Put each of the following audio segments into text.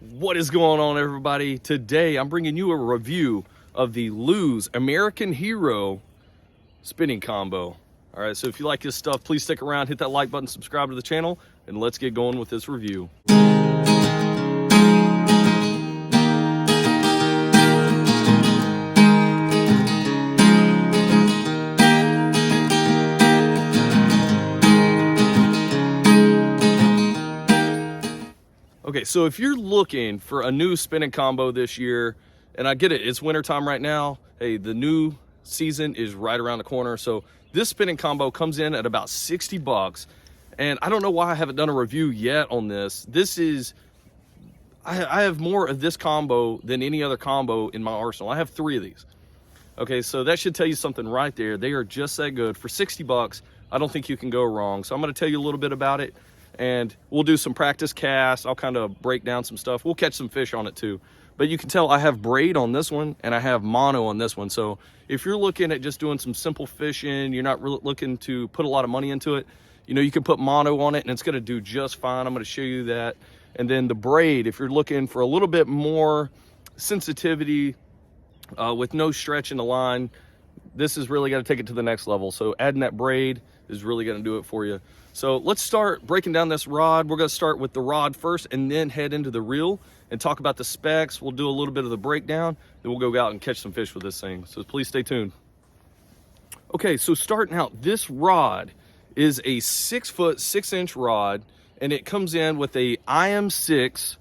What is going on, everybody? Today I'm bringing you a review of the Lose American Hero spinning combo. All right, so if you like this stuff, please stick around, hit that like button, subscribe to the channel, and let's get going with this review. Okay, so if you're looking for a new spinning combo this year, and I get it, it's wintertime right now. Hey, the new season is right around the corner. So this spinning combo comes in at about 60 bucks. And I don't know why I haven't done a review yet on this. I have more of this combo than any other combo in my arsenal. I have 3 of these. Okay, so that should tell you something right there. They are just that good. For 60 bucks, I don't think you can go wrong. So I'm gonna tell you a little bit about it, and we'll do some practice casts. I'll kind of break down some stuff. We'll catch some fish on it too. But you can tell I have braid on this one and I have mono on this one. So if you're looking at just doing some simple fishing, you're not really looking to put a lot of money into it, you know, you can put mono on it and it's gonna do just fine. I'm gonna show you that. And then the braid, if you're looking for a little bit more sensitivity with no stretch in the line, this is really gonna take it to the next level. So adding that braid is really gonna do it for you. So let's start breaking down this rod. We're gonna start with the rod first and then head into the reel and talk about the specs. We'll do a little bit of the breakdown, then we'll go out and catch some fish with this thing. So please stay tuned. Okay, so starting out, this rod is a 6-foot 6-inch rod, and it comes in with a IM6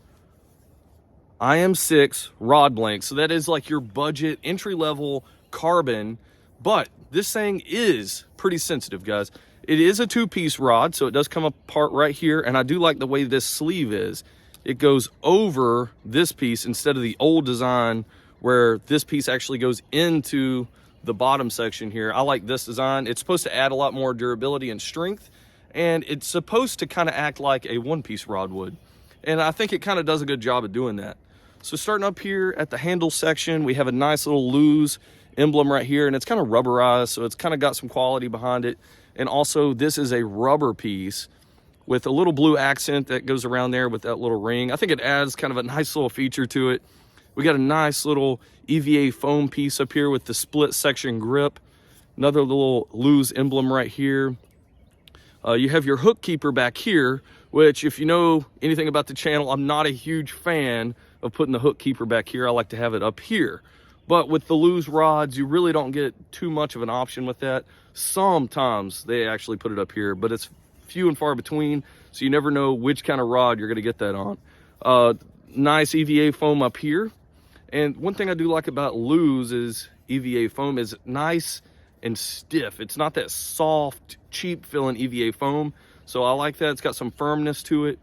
rod blank. So that is like your budget entry-level carbon, but this thing is pretty sensitive, guys. It is a 2-piece rod, so it does come apart right here, and I do like the way this sleeve is. It goes over this piece instead of the old design where this piece actually goes into the bottom section here. I like this design. It's supposed to add a lot more durability and strength, and it's supposed to kind of act like a 1-piece rod would. And I think it kind of does a good job of doing that. So starting up here at the handle section, we have a nice little Lose emblem right here, and it's kind of rubberized, so it's kind of got some quality behind it. And also this is a rubber piece with a little blue accent that goes around there with that little ring. I think it adds kind of a nice little feature to it. We got a nice little EVA foam piece up here with the split section grip. Another little Lose emblem right here. You have your hook keeper back here, which if you know anything about the channel, I'm not a huge fan of putting the hook keeper back here. I like to have it up here. But with the Lose rods, you really don't get too much of an option with that. Sometimes they actually put it up here, but it's few and far between, so you never know which kind of rod you're gonna get that on. Nice EVA foam up here. And one thing I do like about Lose is EVA foam is nice and stiff. It's not that soft, cheap feeling EVA foam. So I like that. It's got some firmness to it.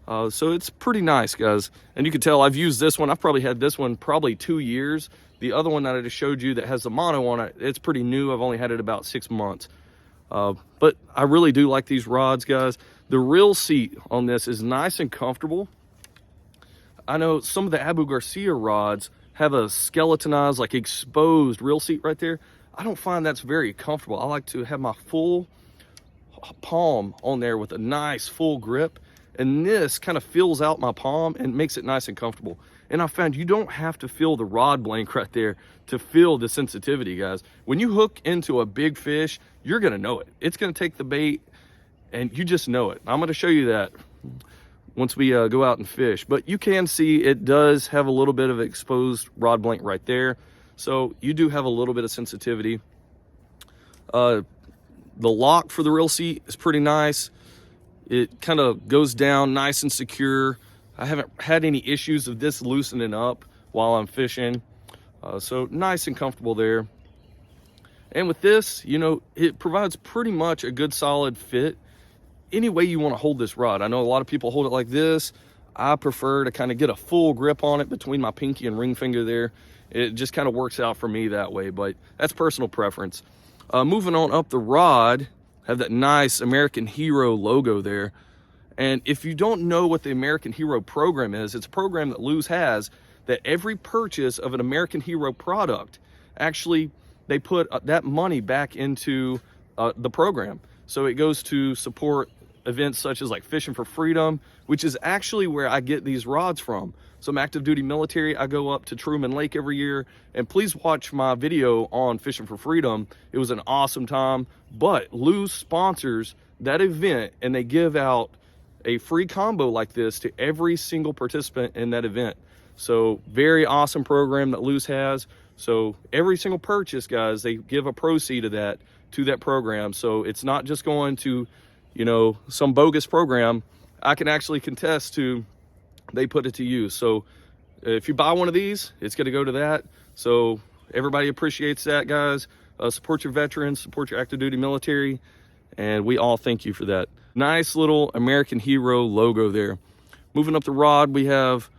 So it's pretty nice, guys. And you can tell I've used this one. I've probably had this one probably 2 years. The other one that I just showed you that has the mono on it, it's pretty new. I've only had it about 6 months. But I really do like these rods, guys. The reel seat on this is nice and comfortable. I know some of the Abu Garcia rods have a skeletonized, like exposed reel seat right there. I don't find that's very comfortable. I like to have my full palm on there with a nice full grip. And this kind of fills out my palm and makes it nice and comfortable. And I found you don't have to feel the rod blank right there to feel the sensitivity, guys. When you hook into a big fish, you're gonna know it. It's gonna take the bait and you just know it. I'm gonna show you that once we go out and fish. But you can see it does have a little bit of exposed rod blank right there. So you do have a little bit of sensitivity. The lock for the reel seat is pretty nice. It kind of goes down nice and secure. I haven't had any issues of this loosening up while I'm fishing. So nice and comfortable there. And with this, you know, it provides pretty much a good solid fit any way you want to hold this rod. I know a lot of people hold it like this. I prefer to kind of get a full grip on it between my pinky and ring finger there. It just kind of works out for me that way, but that's personal preference. Moving on up the rod, have that nice American Hero logo there. And if you don't know what the American Hero program is, it's a program that Lose has that every purchase of an American Hero product, actually, they put that money back into the program. So it goes to support events such as like Fishing for Freedom, which is actually where I get these rods from. some active duty military. I go up to Truman Lake every year, and please watch my video on Fishing for Freedom. It was an awesome time. But Lew's sponsors that event, and they give out a free combo like this to every single participant in that event. So very awesome program that Lew's has. So every single purchase, guys, they give a proceed of that to that program. So it's not just going to, you know, some bogus program. I can actually contest to they put it to use. So if you buy one of these, it's going to go to that. So everybody appreciates that, guys. Support your veterans, support your active duty military, and we all thank you for that. Nice little American Hero logo there. Moving up the rod, we have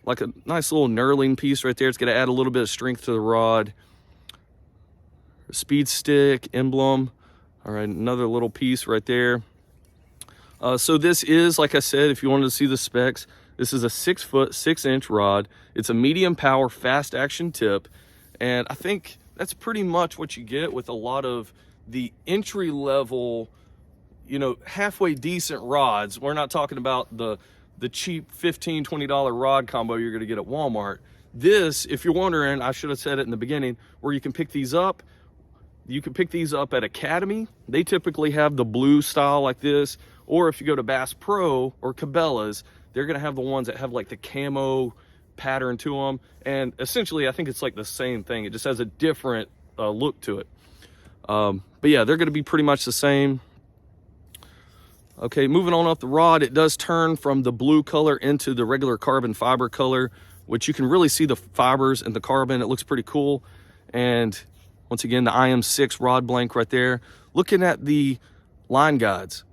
like a nice little knurling piece right there. It's going to add a little bit of strength to the rod. Speed stick emblem. All right, another little piece right there. So this is, like I said, if you wanted to see the specs, this is a 6 foot 6 inch rod. It's a medium power fast action tip, and I think that's pretty much what you get with a lot of the entry level, you know, halfway decent rods. We're not talking about the cheap $15, $20 rod combo you're going to get at Walmart. This, if you're wondering, I should have said it in the beginning, where you can pick these up. You can pick these up at Academy. They typically have the blue style like this, or if you go to Bass Pro or Cabela's, they're going to have the ones that have like the camo pattern to them. And essentially, I think it's like the same thing. It just has a different look to it. But yeah, they're going to be pretty much the same. Okay, moving on up the rod, it does turn from the blue color into the regular carbon fiber color, which you can really see the fibers and the carbon. It looks pretty cool. And once again, the IM6 rod blank right there. Looking at the line guides,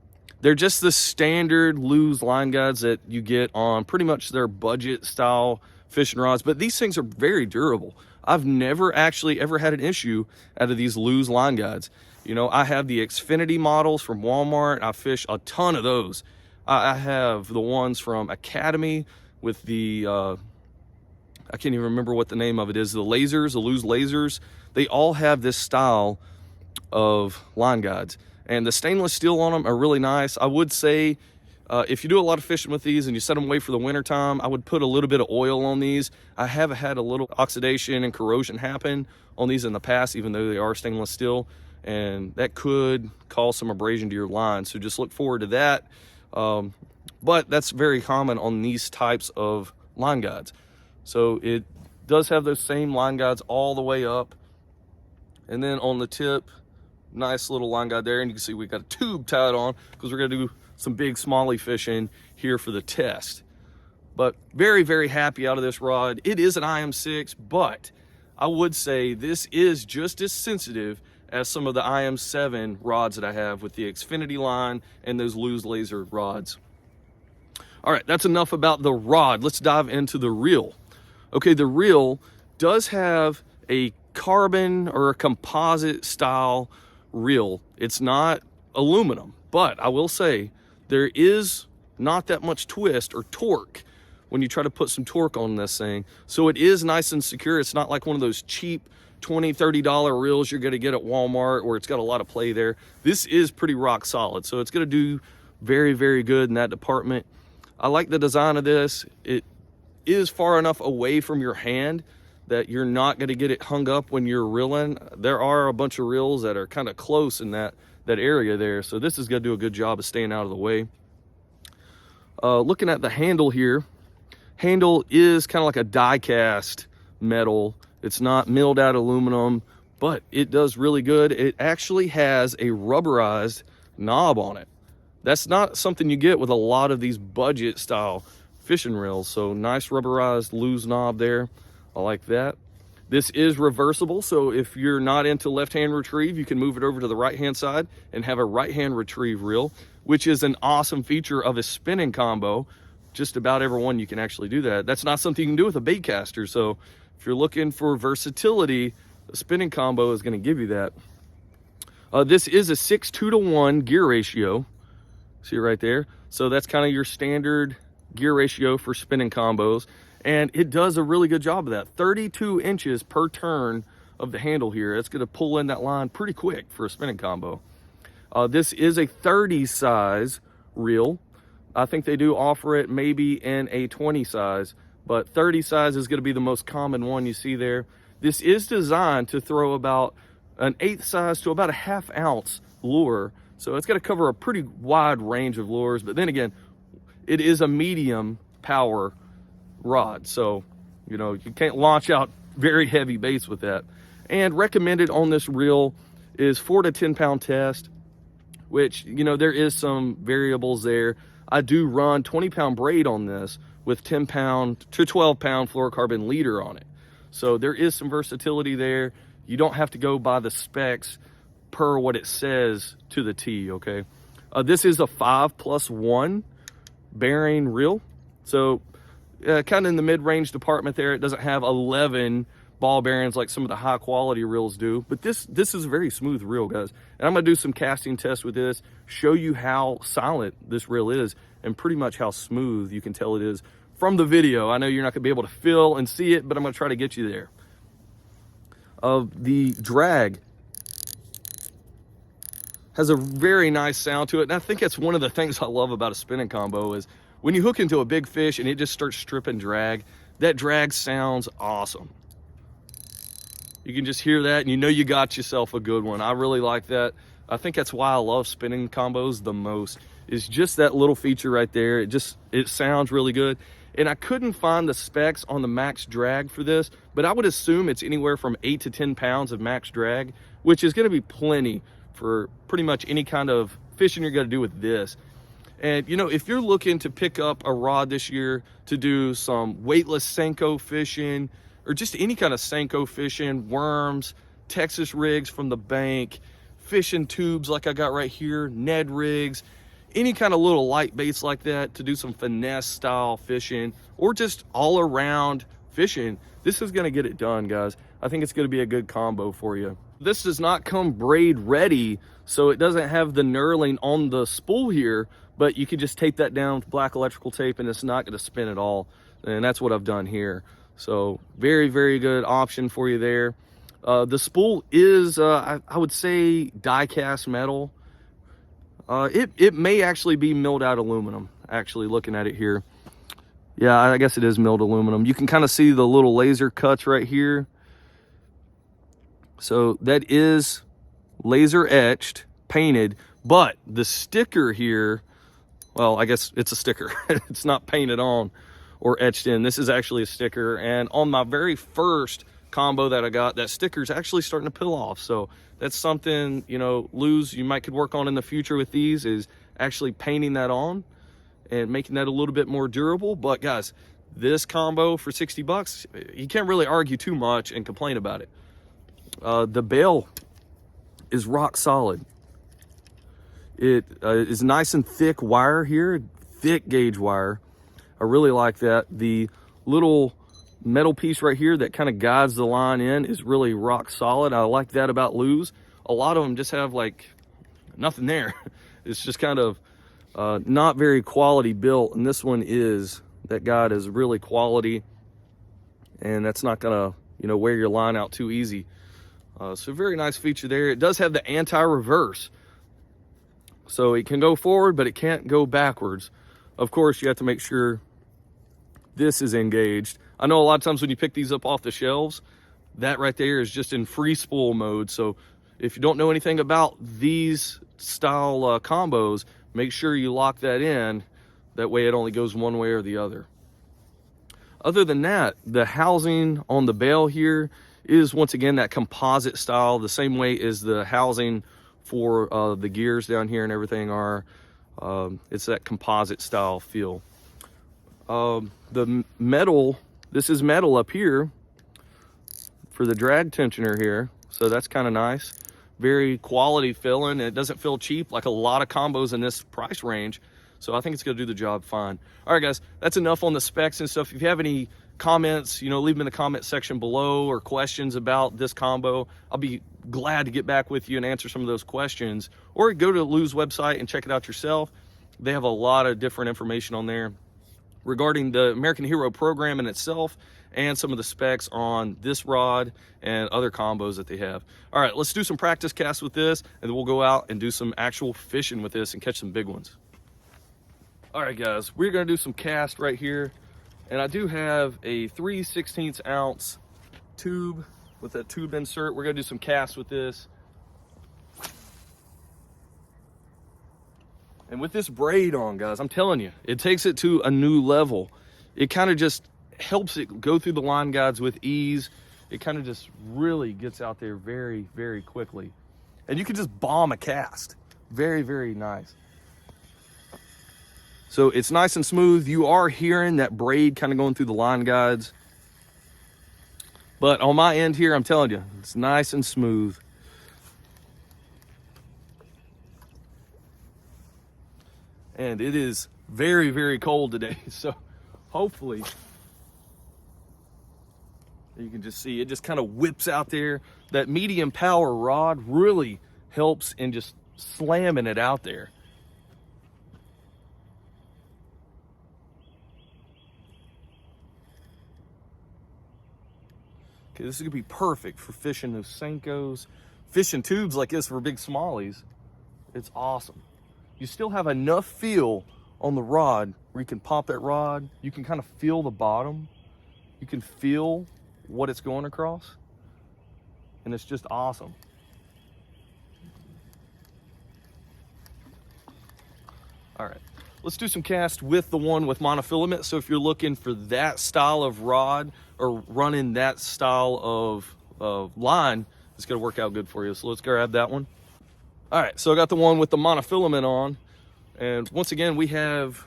they're just the standard Lew's line guides that you get on pretty much their budget style fishing rods, but these things are very durable. I've never actually ever had an issue out of these Lew's line guides. You know, I have the Xfinity models from Walmart. I fish a ton of those. I have the ones from Academy with the, I can't even remember what the name of it is, the lasers, the Lew's lasers. They all have this style of line guides. And the stainless steel on them are really nice. I would say if you do a lot of fishing with these and you set them away for the winter time, I would put a little bit of oil on these. I have had a little oxidation and corrosion happen on these in the past, even though they are stainless steel, and that could cause some abrasion to your line. So just look forward to that. But that's very common on these types of line guides. So it does have those same line guides all the way up. And then on the tip, nice little line guide there, and you can see we got a tube tied on because we're going to do some big smallie fishing here for the test. But very, very happy out of this rod. It is an IM6, but I would say this is just as sensitive as some of the IM7 rods that I have with the Xfinity line and those Lew's laser rods. All right, that's enough about the rod. Let's dive into the reel. Okay, the reel does have a carbon or a composite style reel. It's not aluminum, but I will say there is not that much twist or torque when you try to put some torque on this thing. So it is nice and secure. It's not like one of those cheap $20, $30 reels you're going to get at Walmart where it's got a lot of play there. This is pretty rock solid. So it's going to do very, very good in that department. I like the design of this. It is far enough away from your hand that you're not going to get it hung up when you're reeling. There are a bunch of reels that are kind of close in that area there. So this is going to do a good job of staying out of the way. Looking at the handle here, handle is kind of like a die cast metal. It's not milled out aluminum, but it does really good. It actually has a rubberized knob on it. That's not something you get with a lot of these budget style fishing reels. So nice rubberized Lew's knob there. I like that. This is reversible, so if you're not into left-hand retrieve, you can move it over to the right-hand side and have a right-hand retrieve reel, which is an awesome feature of a spinning combo. Just about everyone you can actually do that. That's not something you can do with a bait caster, so if you're looking for versatility, the spinning combo is going to give you that. This is a 6:2-to-1 gear ratio. See it right there? So that's kind of your standard gear ratio for spinning combos. And it does a really good job of that. 32 inches per turn of the handle here. It's going to pull in that line pretty quick for a spinning combo. This is a 30 size reel. I think they do offer it maybe in a 20 size, but 30 size is going to be the most common one you see there. This is designed to throw about an 1/8 size to about a 1/2 ounce lure. So it's going to cover a pretty wide range of lures. But then again, it is a medium power rod. So, you know, you can't launch out very heavy baits with that. And recommended on this reel is 4 to 10 pound test, which, you know, there is some variables there. I do run 20 pound braid on this with 10 pound to 12 pound fluorocarbon leader on it. So there is some versatility there. You don't have to go by the specs per what it says to the T, okay? This is a 5+1 bearing reel. So kind of in the mid-range department there. It doesn't have 11 ball bearings like some of the high quality reels do, but this is a very smooth reel, guys. And I'm gonna do some casting tests with this, show you how silent this reel is and pretty much how smooth you can tell it is from the video. I know you're not gonna be able to feel and see it, but I'm gonna try to get you there. The drag has a very nice sound to it, and I think that's one of the things I love about a spinning combo is when you hook into a big fish and it just starts stripping drag, that drag sounds awesome. You can just hear that and you know you got yourself a good one. I really like that. I think that's why I love spinning combos the most, is just that little feature right there. It sounds really good. And I couldn't find the specs on the max drag for this, but I would assume it's anywhere from 8 to 10 pounds of max drag, which is gonna be plenty for pretty much any kind of fishing you're gonna do with this. And you know, if you're looking to pick up a rod this year to do some weightless Senko fishing, or just any kind of Senko fishing, worms, Texas rigs from the bank, fishing tubes like I got right here, Ned rigs, any kind of little light baits like that to do some finesse style fishing, or just all around fishing, this is gonna get it done, guys. I think it's gonna be a good combo for you. This does not come braid ready, so it doesn't have the knurling on the spool here, but you can just tape that down with black electrical tape and it's not gonna spin at all. And that's what I've done here. So very, very good option for you there. The spool is, I would say, die cast metal. It may actually be milled out aluminum, actually looking at it here. Yeah, I guess it is milled aluminum. You can kind of see the little laser cuts right here. So that is laser etched, painted, but the sticker here, well, I guess it's a sticker. It's not painted on or etched in. This is actually a sticker. And on my very first combo that I got, that sticker is actually starting to peel off. So that's something, you know, Luz, you might could work on in the future with these, is actually painting that on and making that a little bit more durable. But guys, this combo for 60 bucks, you can't really argue too much and complain about it. The bail is rock solid. It is nice and thick wire here, thick gauge wire. I really like that. The little metal piece right here that kind of guides the line in is really rock solid. I like that about Luz. A lot of them just have like nothing there. It's just kind of not very quality built, and this one is. That guide is really quality, and that's not gonna, you know, wear your line out too easy. So very nice feature there. It does have the anti-reverse, so it can go forward, but it can't go backwards. Of course, you have to make sure this is engaged. I know a lot of times when you pick these up off the shelves, that right there is just in free spool mode. So if you don't know anything about these style combos, make sure you lock that in. That way it only goes one way or the other. Other than that, the housing on the bail here is once again that composite style, the same way as the housing for the gears down here and everything are. It's that composite style feel. The metal, this is metal up here for the drag tensioner here, so that's kind of nice. Very quality feeling. It doesn't feel cheap like a lot of combos in this price range, so I think it's gonna do the job fine. All right, guys, that's enough on the specs and stuff. If you have any comments, you know, leave them in the comment section below, or questions about this combo. I'll be glad to get back with you and answer some of those questions, or go to Luz's website and check it out yourself. They have a lot of different information on there regarding the American Hero program in itself, and some of the specs on this rod and other combos that they have. All right, let's do some practice casts with this, and then we'll go out and do some actual fishing with this and catch some big ones. All right, guys, we're gonna do some cast right here, And I do have a 3/16 ounce tube with that tube insert. We're gonna do some casts with this. And with this braid on, guys, I'm telling you, it takes it to a new level. It kind of just helps it go through the line guides with ease. It kind of just really gets out there very, very quickly. And you can just bomb a cast. Very, very nice. So it's nice and smooth. You are hearing that braid kind of going through the line guides. But on my end here, I'm telling you, it's nice and smooth. And it is very, very cold today. So hopefully you can just see it just kind of whips out there. That medium power rod really helps in just slamming it out there. Okay, this is gonna be perfect for fishing those Senkos, fishing tubes like this for big smallies. It's awesome. You still have enough feel on the rod where you can pop that rod. You can kind of feel the bottom. You can feel what it's going across. And it's just awesome. All right, let's do some cast with the one with monofilament. So if you're looking for that style of rod or running that style of line, it's gonna work out good for you. So let's grab that one. All right, so I got the one with the monofilament on. And once again, we have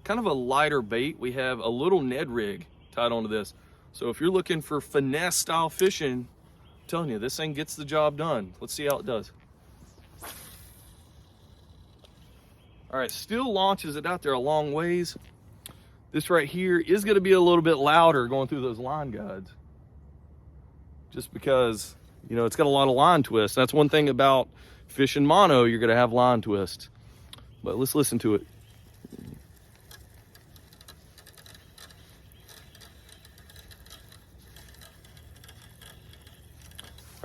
kind of a lighter bait. We have a little Ned rig tied onto this. So if you're looking for finesse style fishing, I'm telling you, this thing gets the job done. Let's see how it does. All right, still launches it out there a long ways. This right here is gonna be a little bit louder going through those line guides. Just because, you know, it's got a lot of line twists. That's one thing about fishing mono, you're gonna have line twists. But let's listen to it.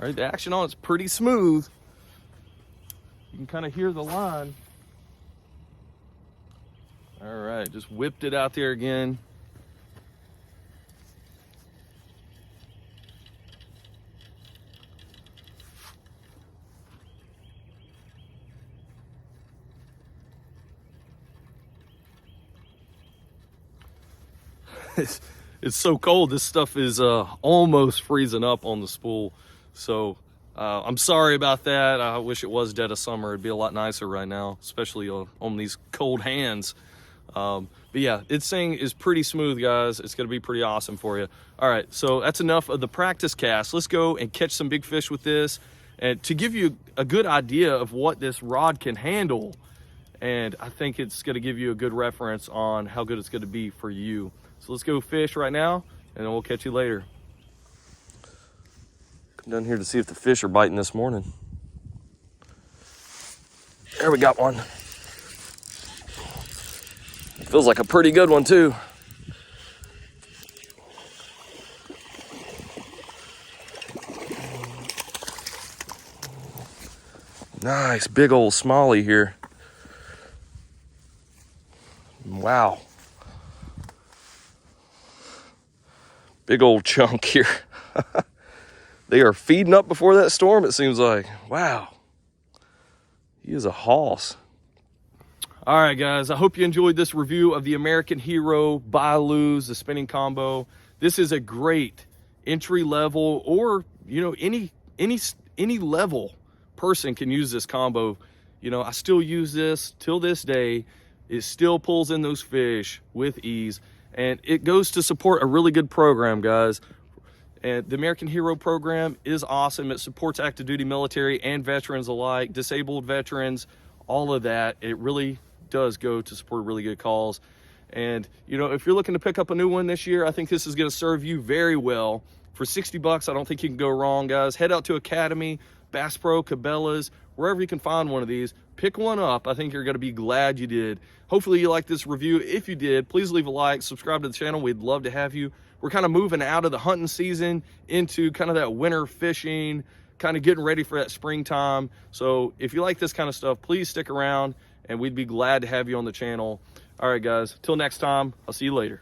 All right, the action on it's pretty smooth. You can kind of hear the line. All right, just whipped it out there again. It's so cold. This stuff is almost freezing up on the spool. So I'm sorry about that. I wish it was dead of summer. It'd be a lot nicer right now, especially on these cold hands. But yeah, this thing is pretty smooth, guys. It's gonna be pretty awesome for you. All right, so that's enough of the practice cast. Let's go and catch some big fish with this, and to give you a good idea of what this rod can handle. And I think it's gonna give you a good reference on how good it's gonna be for you. So let's go fish right now, and then we'll catch you later. Come down here to see if the fish are biting this morning. There, we got one. Feels like a pretty good one too. Nice big old smallie here. Wow. Big old chunk here. They are feeding up before that storm, it seems like. Wow. He is a hoss. All right, guys, I hope you enjoyed this review of the American Hero buy lose, the spinning combo. This is a great entry level, or, you know, any level person can use this combo. You know, I still use this till this day. It still pulls in those fish with ease, and it goes to support a really good program, guys. And the American Hero program is awesome. It supports active duty military and veterans alike, disabled veterans, all of that. It really does go to support really good calls. And, you know, if you're looking to pick up a new one this year, I think this is going to serve you very well. For 60 bucks, I don't think you can go wrong, guys. Head out to Academy, Bass Pro, Cabela's, wherever you can find one of these. Pick one up. I think you're going to be glad you did. Hopefully you liked this review. If you did, please leave a like, subscribe to the channel. We'd love to have you. We're kind of moving out of the hunting season into kind of that winter fishing, kind of getting ready for that springtime. So if you like this kind of stuff, please stick around, and we'd be glad to have you on the channel. All right, guys, till next time, I'll see you later.